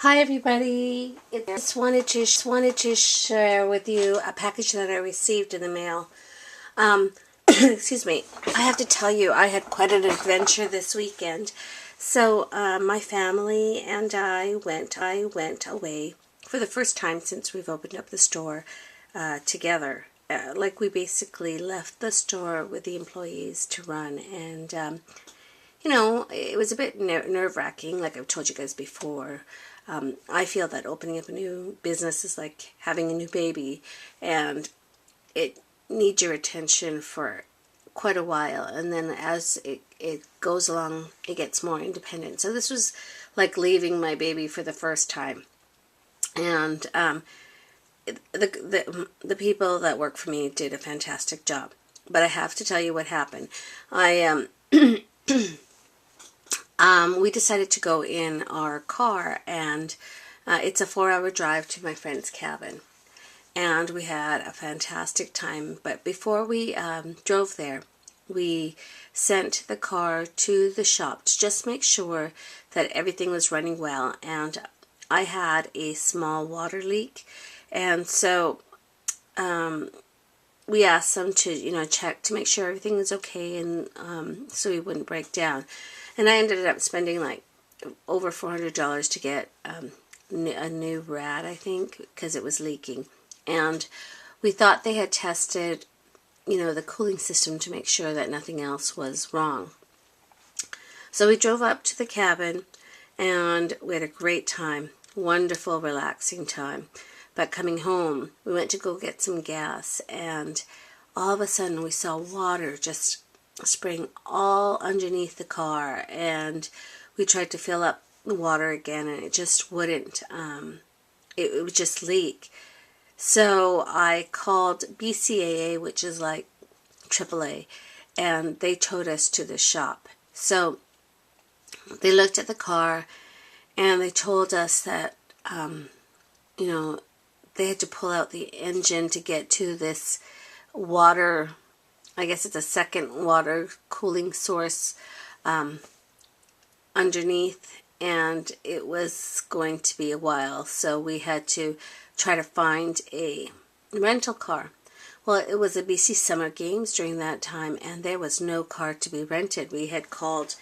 Hi everybody. I just wanted to share with you a package that I received in the mail. Excuse me. I have to tell you, I had quite an adventure this weekend. So my family and I went away for the first time since we've opened up the store together. Like we basically left the store with the employees to run, and it was a bit nerve-wracking, like I've told you guys before. I feel that opening up a new business is like having a new baby, and it needs your attention for quite a while, and then as it goes along, it gets more independent. So this was like leaving my baby for the first time, and the people that work for me did a fantastic job. But I have to tell you what happened. We decided to go in our car, and it's a 4-hour drive to my friend's cabin. And we had a fantastic time. But before we drove there, we sent the car to the shop to just make sure that everything was running well. And I had a small water leak, and so we asked them to check to make sure everything was okay, and so we wouldn't break down. And I ended up spending like over $400 to get a new rad, I think, because it was leaking. And we thought they had tested, the cooling system to make sure that nothing else was wrong. So we drove up to the cabin, and we had a great time, wonderful, relaxing time. But coming home, we went to go get some gas, and all of a sudden we saw water just spraying all underneath the car, and we tried to fill up the water again, and it just wouldn't. It would just leak. So I called BCAA, which is like AAA, and they towed us to the shop. So they looked at the car, and they told us that they had to pull out the engine to get to this water. I guess it's a second water cooling source underneath, and it was going to be a while, so we had to try to find a rental car. Well, it was a BC Summer Games during that time, and there was no car to be rented. We had called,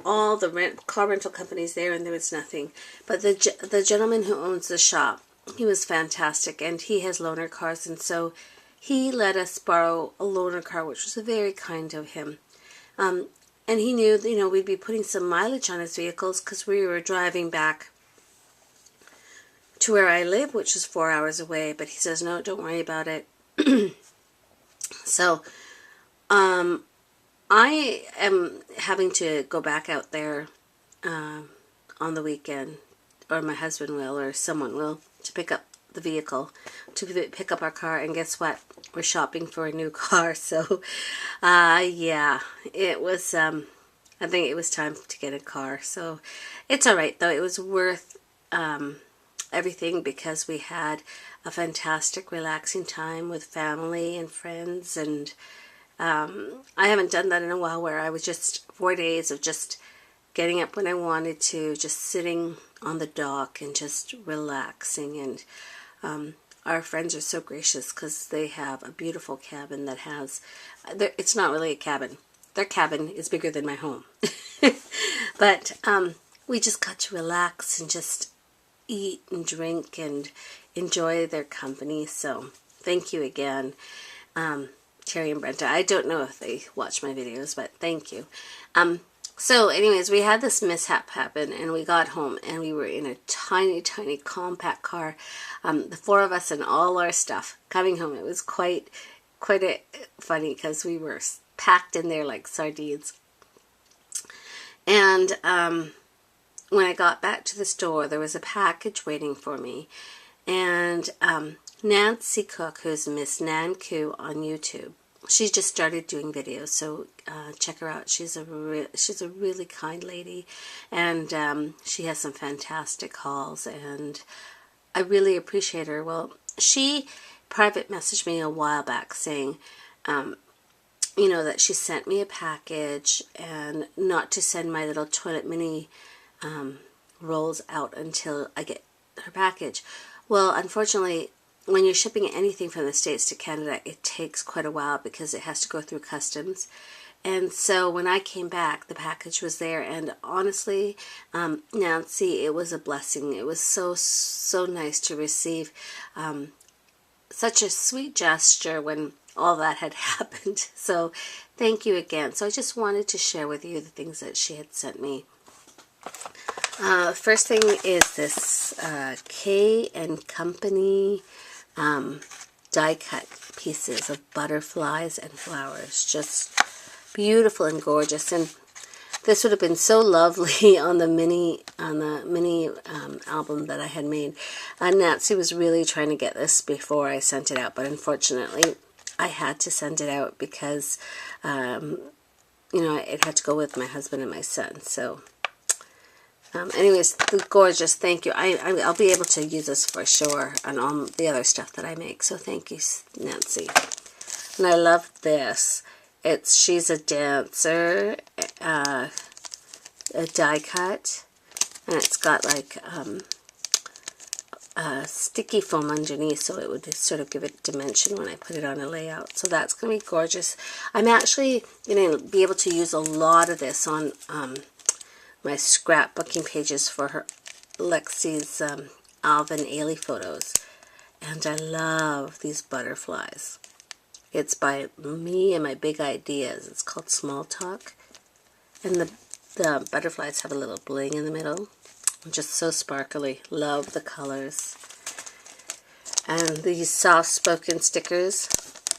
all the car rental companies there, and there was nothing. But the gentleman who owns the shop, he was fantastic, and he has loaner cars, and so he let us borrow a loaner car, which was very kind of him. And he knew, we'd be putting some mileage on his vehicles because we were driving back to where I live, which is 4 hours away. But he says, no, don't worry about it. So I am having to go back out there on the weekend, or my husband will, or someone will, to pick up the vehicle, to pick up our car. And guess what? We're shopping for a new car. So yeah, it was I think it was time to get a car. So it's all right though. It was worth everything, because we had a fantastic relaxing time with family and friends, and I haven't done that in a while, where I was just 4 days of just getting up when I wanted to, just sitting on the dock and just relaxing. And our friends are so gracious, because they have a beautiful cabin that has, it's not really a cabin. Their cabin is bigger than my home. But we just got to relax and just eat and drink and enjoy their company. So thank you again, Terry and Brenda. I don't know if they watch my videos, but thank you. So anyways, we had this mishap happen, and we got home, and we were in a tiny, tiny compact car, the 4 of us and all our stuff coming home. It was quite funny, because we were packed in there like sardines. And when I got back to the store, there was a package waiting for me, and Nancy Cook, who's MsNancoo on YouTube, she just started doing videos, so check her out. She's a really kind lady, and she has some fantastic hauls, and I really appreciate her. Well, she private messaged me a while back saying, that she sent me a package, and not to send my little toilet mini rolls out until I get her package. Well, unfortunately, when you're shipping anything from the States to Canada, it takes quite a while because it has to go through customs. And so when I came back, the package was there, and honestly, Nancy, it was a blessing. It was so nice to receive such a sweet gesture when all that had happened. So thank you again. So I just wanted to share with you the things that she had sent me. First thing is this K and Company die cut pieces of butterflies and flowers. Just beautiful and gorgeous. And this would have been so lovely on the mini album that I had made. Nancy was really trying to get this before I sent it out, but unfortunately I had to send it out because you know, it had to go with my husband and my son. So anyways, gorgeous. Thank you. I'll be able to use this for sure on all the other stuff that I make. So thank you, Nancy. And I love this. She's a dancer, a die cut, and it's got like sticky foam underneath, so it would sort of give it dimension when I put it on a layout. So that's going to be gorgeous. I'm actually going to be able to use a lot of this on my scrapbooking pages for her Lexi's Alvin Ailey photos. And I love these butterflies. It's by me and my big ideas. It's called Small Talk. And the butterflies have a little bling in the middle. Just so sparkly. Love the colors. And these soft-spoken stickers.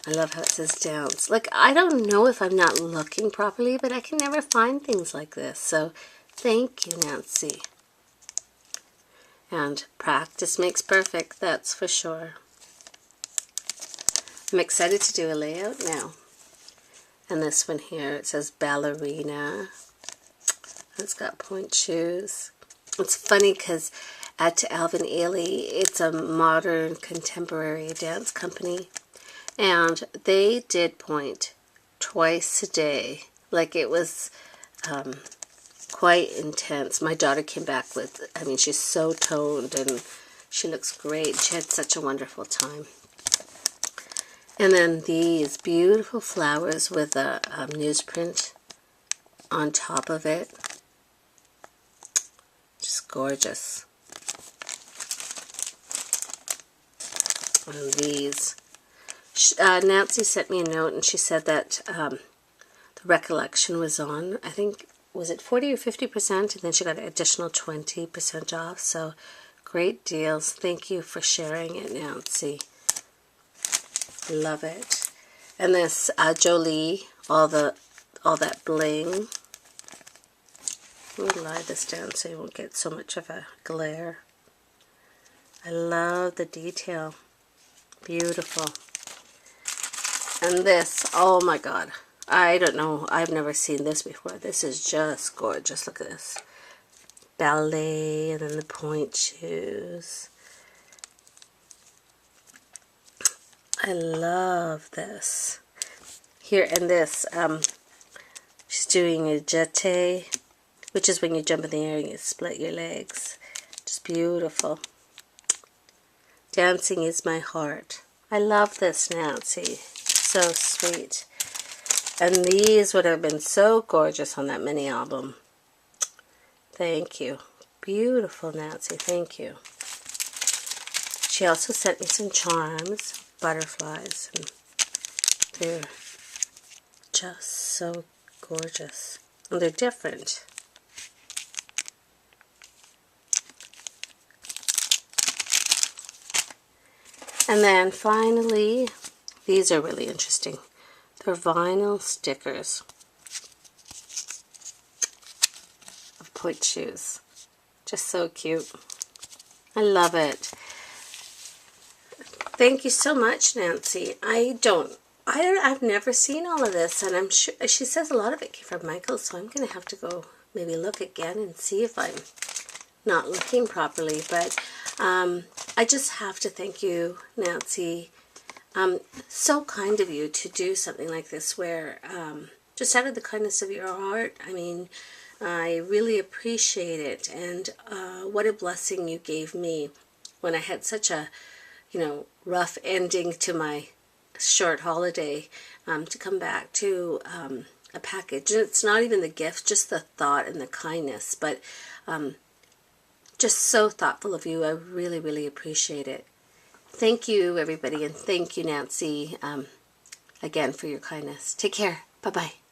I love how it says dance. Like, I don't know if I'm not looking properly, but I can never find things like this. So thank you, Nancy. And practice makes perfect, that's for sure. I'm excited to do a layout now. And this one here, it says ballerina. It's got point shoes. It's funny because at Alvin Ailey, it's a modern contemporary dance company. And they did point twice a day. Like, it was quite intense. My daughter came back with, I mean, she's so toned and she looks great. She had such a wonderful time. And then these beautiful flowers with a newsprint on top of it. Just gorgeous. And these. Nancy sent me a note and she said that the recollection was on, I think, was it 40 or 50%? And then she got an additional 20% off. So great deals. Thank you for sharing it, Nancy. Love it. And this Jolie, all that bling. Let me lie this down so you won't get so much of a glare. I love the detail. Beautiful. And this, oh my God. I don't know. I've never seen this before. This is just gorgeous. Look at this. Ballet and then the point shoes. I love this. Here in this, she's doing a jeté, which is when you jump in the air and you split your legs. Just beautiful. Dancing is my heart. I love this, Nancy. So sweet. And these would have been so gorgeous on that mini album. Thank you. Beautiful, Nancy. Thank you. She also sent me some charms, butterflies, and they're just so gorgeous. And they're different. And then finally, these are really interesting. They're vinyl stickers of point shoes. Just so cute. I love it. Thank you so much, Nancy. I've never seen all of this, and I'm sure she says a lot of it came from Michael, so I'm gonna have to go maybe look again and see if I'm not looking properly. But I just have to thank you, Nancy. So kind of you to do something like this where just out of the kindness of your heart, I mean, I really appreciate it, and what a blessing you gave me when I had such a, rough ending to my short holiday, to come back to a package. And it's not even the gift, just the thought and the kindness, but just so thoughtful of you. I really, really appreciate it. Thank you, everybody, and thank you, Nancy, again, for your kindness. Take care. Bye-bye.